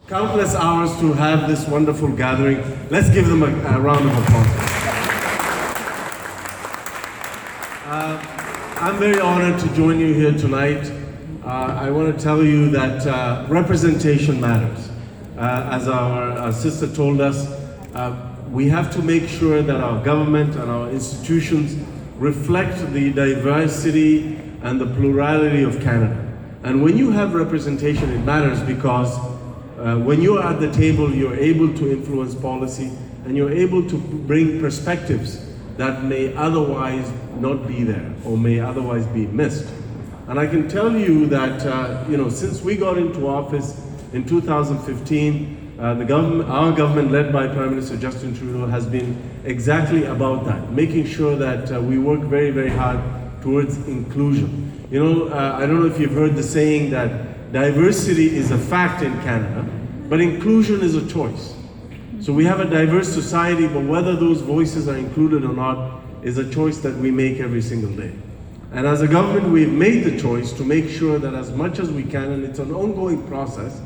Countless hours to have this wonderful gathering. Let's give them a round of applause. I'm very honored to join you here tonight. I want to tell you that representation matters. As our sister told us, we have to make sure that our government and our institutions reflect the diversity and the plurality of Canada. And when you have representation, it matters because when you're at the table, you're able to influence policy and you're able to bring perspectives that may otherwise not be there or may otherwise be missed. And I can tell you that since we got into office in 2015, our government led by Prime Minister Justin Trudeau has been exactly about that, making sure that we work very, very hard towards inclusion. I don't know if you've heard the saying that diversity is a fact in Canada, but inclusion is a choice. So we have a diverse society, but whether those voices are included or not is a choice that we make every single day. And as a government, we've made the choice to make sure that as much as we can, and it's an ongoing process,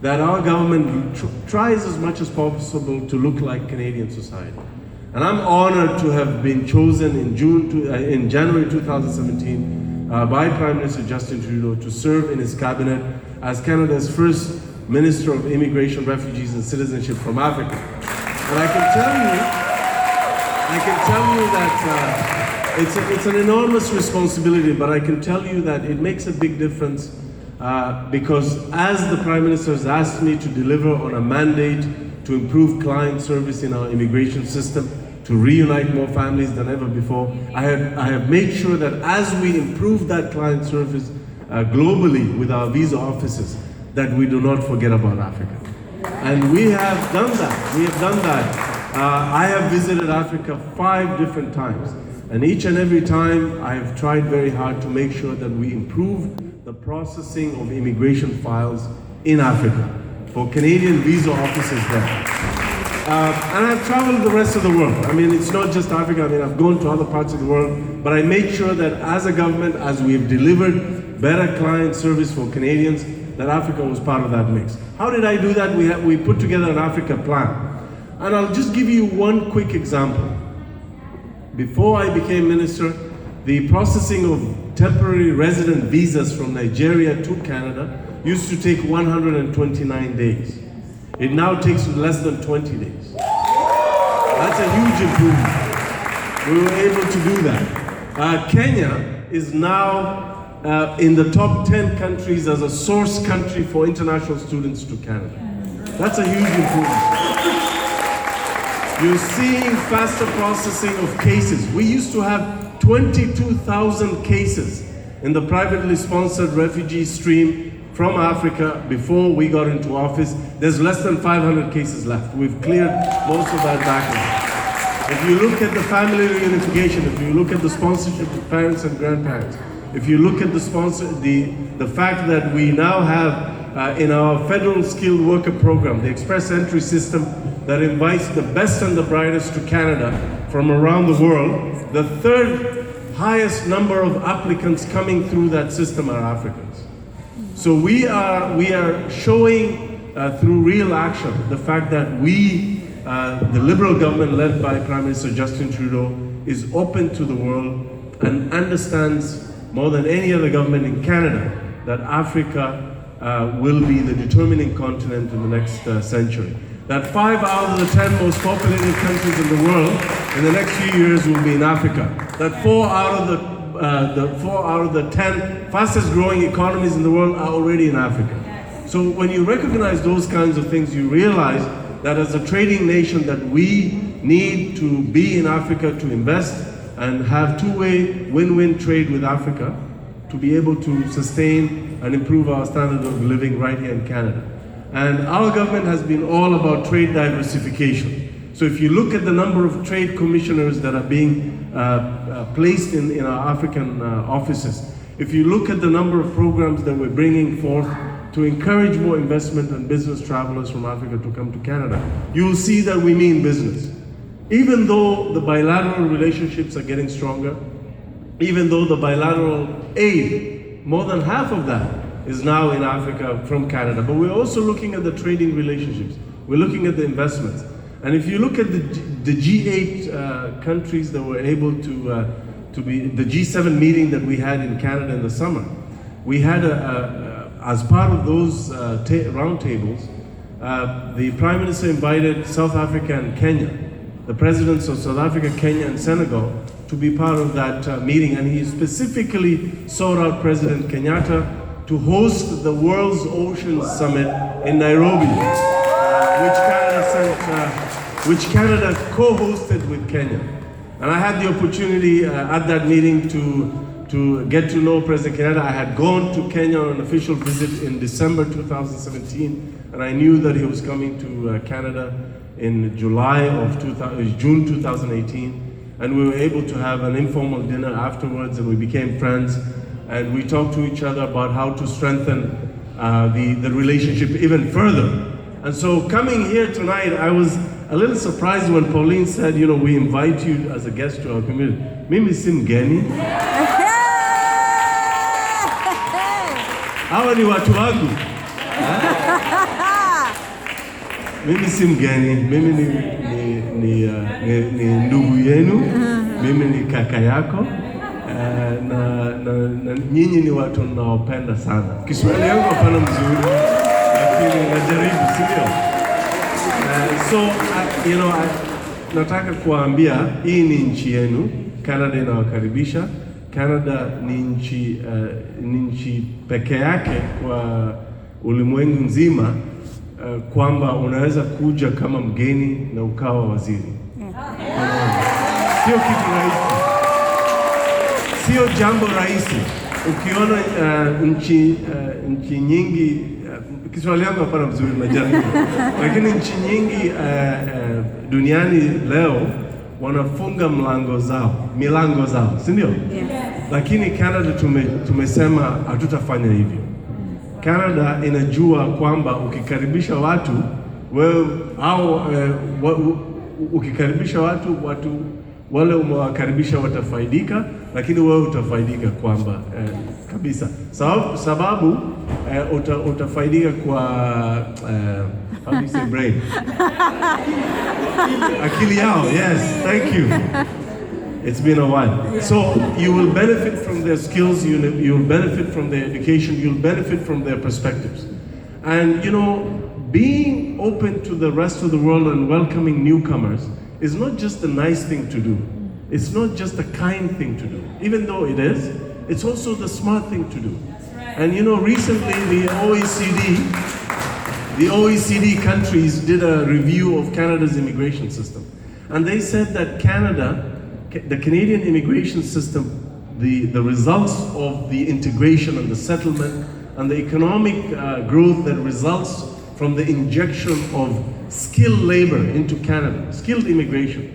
that our government tries as much as possible to look like Canadian society. And I'm honored to have been chosen in January 2017 by Prime Minister Justin Trudeau to serve in his cabinet as Canada's first Minister of Immigration, Refugees and Citizenship from Africa. And I can tell you that it's an enormous responsibility, but I can tell you that it makes a big difference because as the Prime Minister has asked me to deliver on a mandate to improve client service in our immigration system, to reunite more families than ever before, I have made sure that as we improve that client service globally with our visa offices, that we do not forget about Africa. And we have done that. I have visited Africa 5 different times. And each and every time I have tried very hard to make sure that we improve the processing of immigration files in Africa for Canadian visa offices there. And I've traveled the rest of the world. I mean, it's not just Africa. I mean, I've gone to other parts of the world, but I made sure that as a government, as we've delivered better client service for Canadians, that Africa was part of that mix. How did I do that? We put together an Africa plan. And I'll just give you one quick example. Before I became minister, the processing of temporary resident visas from Nigeria to Canada used to take 129 days. It now takes less than 20 days. That's a huge improvement. We were able to do that. Kenya is now in the top 10 countries as a source country for international students to Canada. That's a huge improvement. You're seeing faster processing of cases. We used to have 22,000 cases in the privately sponsored refugee stream from Africa before we got into office. There's less than 500 cases left. We've cleared most of that backlog. If you look at the family reunification, if you look at the sponsorship of parents and grandparents, if you look at the fact that we now have in our federal skilled worker program, the express entry system that invites the best and the brightest to Canada from around the world, the third highest number of applicants coming through that system are Africans. So we are showing through real action the fact that the Liberal government led by Prime Minister Justin Trudeau is open to the world and understands more than any other government in Canada that Africa will be the determining continent in the next century. That 5 out of the 10 most populated countries in the world in the next few years will be in Africa. That 4 out of the 10 fastest growing economies in the world are already in Africa. So when you recognize those kinds of things, you realize that as a trading nation that we need to be in Africa to invest and have two-way win-win trade with Africa to be able to sustain and improve our standard of living right here in Canada. And our government has been all about trade diversification. So if you look at the number of trade commissioners that are being placed in our African offices, if you look at the number of programs that we're bringing forth to encourage more investment and business travelers from Africa to come to Canada, you will see that we mean business. Even though the bilateral relationships are getting stronger, even though the bilateral aid, more than half of that is now in Africa from Canada. But we're also looking at the trading relationships. We're looking at the investments. And if you look at the G8 countries that were able to be, the G7 meeting that we had in Canada in the summer, we had, as part of those roundtables, the Prime Minister invited South Africa and Kenya, the presidents of South Africa, Kenya, and Senegal, to be part of that meeting. And he specifically sought out President Kenyatta to host the World's Oceans Summit in Nairobi, which Canada co-hosted with Kenya. And I had the opportunity at that meeting to get to know President Kenyatta. I had gone to Kenya on an official visit in December 2017, and I knew that he was coming to Canada in June 2018, and we were able to have an informal dinner afterwards, and we became friends, and we talked to each other about how to strengthen the relationship even further. And so coming here tonight, I was a little surprised when Pauline said, you know, we invite you as a guest to our community. Mimi si mgeni. Hawa ni watu wangu. Mimi si mgeni, mimi ni ndugu yenu, mimi ni kaka yako, na nyinyi ni watu naopenda sana. Kiswahili yangu hapana mzuri, lakini najaribu, sivyo? So, you know, nataka kuambia hii ni nchi yenu, Canada inawakaribisha. Canada ni nchi peke yake kwa ulimwengu nzima kwamba unaweza kuja kama mgeni na ukawa waziri. Sio kitu rahisi, sio jambo rahisi. Ukiona nchi nyingi, Kiswahili yangu hapana mzuri najaribu, lakini nchi nyingi duniani leo wanafunga milango zao, si ndio? Lakini Canada tumesema hatutafanya hivyo. Canada inajua kwamba ukikaribisha watu wewe ukikaribisha watu wale umewakaribisha watafaidika, lakini wewe utafaidika kwamba kabisa. Sababu utafaidika kwa how do you say brain? Akili yao, yes, thank you. It's been a while. So you will benefit from their skills, you'll benefit from their education, you'll benefit from their perspectives. And you know, being open to the rest of the world and welcoming newcomers is not just a nice thing to do. It's not just a kind thing to do. Even though it is, it's also the smart thing to do. And you know, recently the OECD countries did a review of Canada's immigration system. And they said that the Canadian immigration system, the results of the integration and the settlement and the economic growth that results from the injection of skilled labor into Canada, skilled immigration.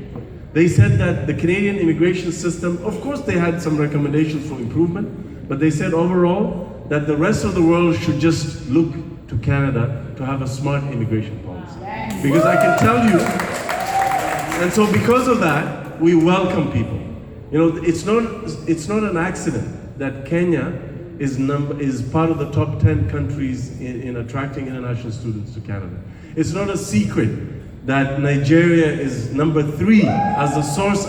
They said that the Canadian immigration system, of course they had some recommendations for improvement, but they said overall that the rest of the world should just look to Canada to have a smart immigration policy. Because I can tell you, and so because of that, we welcome people. You know, it's not an accident that Kenya is part of the top 10 countries in attracting international students to Canada. It's not a secret that Nigeria is number 3 as the source